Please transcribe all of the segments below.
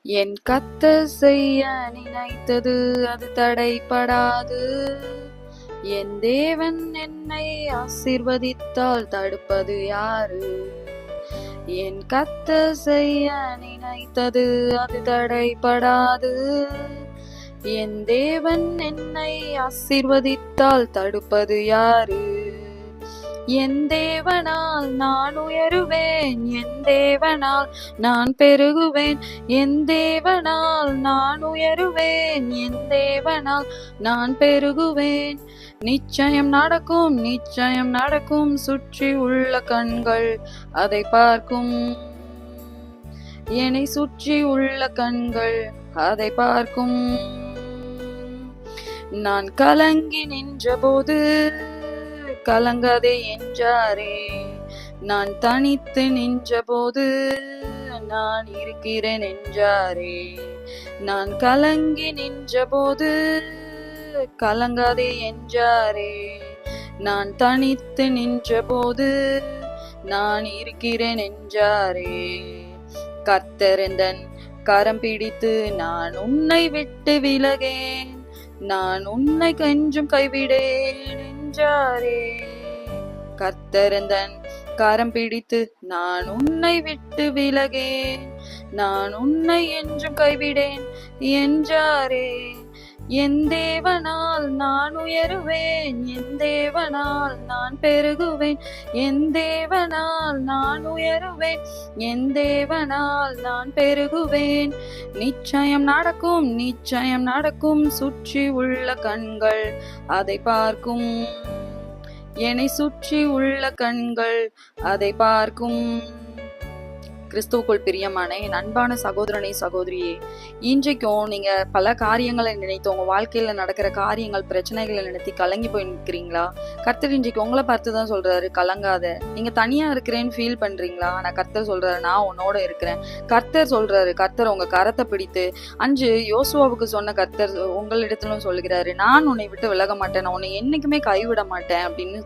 என் கர்த்தர் செய்ய நினைத்தது அது தடைபடாது. என் தேவன் என்னை ஆசீர்வதித்தால் தடுப்பது யாரு? என் கர்த்தர் செய்ய நினைத்தது அது தடைபடாது. என் தேவன் என்னை ஆசீர்வதித்தால் தடுப்பது யாரு? என் தேவனால் நான் உயருவேன், என் தேவனால் நான் பெருகுவேன், என் தேவனால் நான் உயருவேன், என் தேவனால் நான் பெருகுவேன். நிச்சயம் நடக்கும், நிச்சயம் நடக்கும், சுற்றி உள்ள கண்கள் அதை பார்க்கும். என்னை சுற்றி உள்ள கண்கள் அதை பார்க்கும். நான் கலங்கி நின்ற போது கலங்காதே என்றாரே. நான் தனித்து நின்ற போது நான் இருக்கிறேன் என்றாரே. நான் கலங்கி நின்ற போது கலங்காதே என்றாரே. நான் தனித்து நின்ற போது நான் இருக்கிறேன் என்றாரே. கர்த்தர் எந்தன் கரம் பிடித்து நான் உன்னை விட்டு விலகேன், நான் உன்னை கொஞ்சம் கைவிடேன் என்றாரே. கர்த்தர் எந்தன் கரம் பிடித்து நான் உன்னை விட்டு விலகேன், நான் உன்னை என்றும் கைவிடேன் என்றாரே. என் தேவனால் நான் உயருவேன், என் தேவனால் நான் பெருகுவேன், என் தேவனால் நான் உயருவேன், என் தேவனால் நான் பெருகுவேன். நிச்சயம் நடக்கும், நிச்சயம் நடக்கும், சுற்றி உள்ள கண்கள் அதை பார்க்கும். என்னை சுற்றி உள்ள கண்கள் அதை பார்க்கும். கிறிஸ்துவுக்குள் பிரியமான என் அன்பான சகோதரனை சகோதரியே, இன்றைக்கும் நீங்க பல காரியங்களை நினைத்து உங்க வாழ்க்கையில நடக்கிற காரியங்கள் பிரச்சனைகளை நினைத்து கலங்கி போய் நிற்கிறீங்களா? கர்த்தர் இன்றைக்கு உங்களை பார்த்துதான் சொல்றாரு, கலங்காத. நீங்க தனியா இருக்கிறேன்னு ஃபீல் பண்றீங்களா? ஆனா கர்த்தர் சொல்றாரு, நான் உன்னோட இருக்கிறேன். கர்த்தர் சொல்றாரு, கர்த்தர் உங்க கரத்தை பிடித்து அன்று யோசுவாவுக்கு சொன்ன கர்த்தர் உங்களிடத்திலும் சொல்லுகிறாரு, நான் உன்னை விட்டு விலக மாட்டேன், நான் உன்னை என்னைக்குமே கைவிட மாட்டேன் அப்படின்னு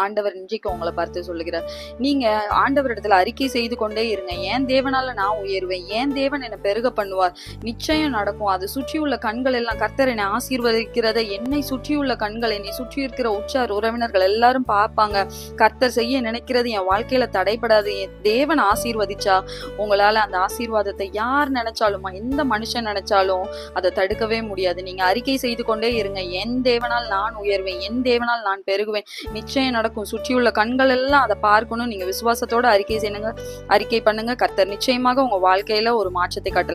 ஆண்டவர் இன்றைக்கு உங்களை பார்த்து சொல்லுகிறார். நீங்க ஆண்டவரிடத்துல அறிக்கை செய்து கொண்டே இருங்க. ஏன் தேவனால நான் உயர்வேன், ஏன் தேவன் என்னை பெருக பண்ணுவார், நிச்சயம் நடக்கும். அது சுற்றியுள்ள கண்கள் எல்லாம் கர்த்தர் என்னை ஆசீர்வதிக்கிறத என்னை சுற்றியுள்ள கண்கள், என்னை சுற்றி இருக்கிற உற்றார் உறவினர்கள் எல்லாரும் பார்ப்பாங்க. கர்த்தர் செய்ய நினைக்கிறது என் வாழ்க்கையில தடைபடாது. என் தேவன் ஆசீர்வதிச்சா உங்களால அந்த ஆசீர்வாதத்தை யார் நினைச்சாலும், எந்த மனுஷன் நினைச்சாலும் அதை தடுக்கவே முடியாது. நீங்க அறிக்கை செய்து கொண்டே இருங்க. என் தேவனால் நான் உயர்வேன், என் தேவனால் நான் பெருகுவேன், நிச்சயம் நடக்கும். சுற்றியுள்ள கண்கள் எல்லாம் அதை பார்க்கணும். நீங்க விசுவாசத்தோட அறிக்கை பண்ணுங்க. கர்த்தர் நிச்சயமாக உங்க வாழ்க்கையில ஒரு மாற்றத்தை காட்டலாம்.